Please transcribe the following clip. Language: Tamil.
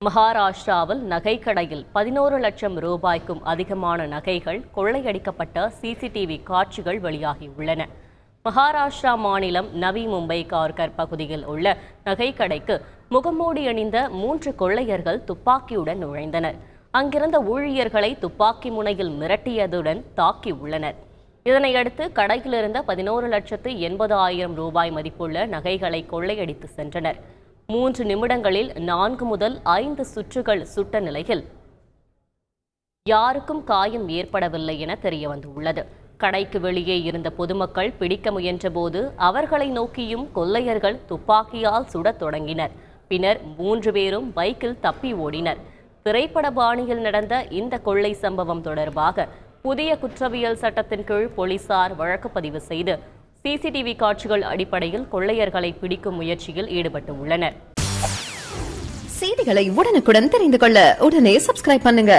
மகாராஷ்டிராவில் நகைக்கடையில் 11 லட்சம் ரூபாய்க்கும் அதிகமான நகைகள் கொள்ளையடிக்கப்பட்ட சிசிடிவி காட்சிகள் வெளியாகியுள்ளன. மகாராஷ்டிரா மாநிலம் நவி மும்பை கார்கர் பகுதியில் உள்ள நகைக்கடைக்கு முகமூடி அணிந்த 3 கொள்ளையர்கள் துப்பாக்கியுடன் நுழைந்தனர். அங்கிருந்த ஊழியர்களை துப்பாக்கி முனையில் மிரட்டியதுடன் தாக்கியுள்ளனர். இதனையடுத்து கடையிலிருந்த 11,80,000 ரூபாய் மதிப்புள்ள நகைகளை கொள்ளையடித்து சென்றனர். 3 நிமிடங்களில் 4 முதல் 5 சுற்றுகள் சுட்ட நிலையில் யாருக்கும் காயம் ஏற்படவில்லை என தெரியவந்துள்ளது. கடைக்கு வெளியே இருந்த பொதுமக்கள் பிடிக்க முயன்றபோது அவர்களை நோக்கியும் கொள்ளையர்கள் துப்பாக்கியால் சுடத் தொடங்கினர். பின்னர் 3 பேரும் பைக்கில் தப்பி ஓடினர். திரைப்பட பாணியில் நடந்த இந்த கொள்ளை சம்பவம் தொடர்பாக புதிய குற்றவியல் சட்டத்தின் கீழ் போலீசார் வழக்கு பதிவு செய்து சிசிடிவி காட்சிகள் அடிப்படையில் கொள்ளையர்களை பிடிக்கும் முயற்சியில் ஈடுபட்டு உள்ளனர். செய்திகளை உடனுக்குடன் தெரிந்து கொள்ள உடனே சப்ஸ்கிரைப் பண்ணுங்க.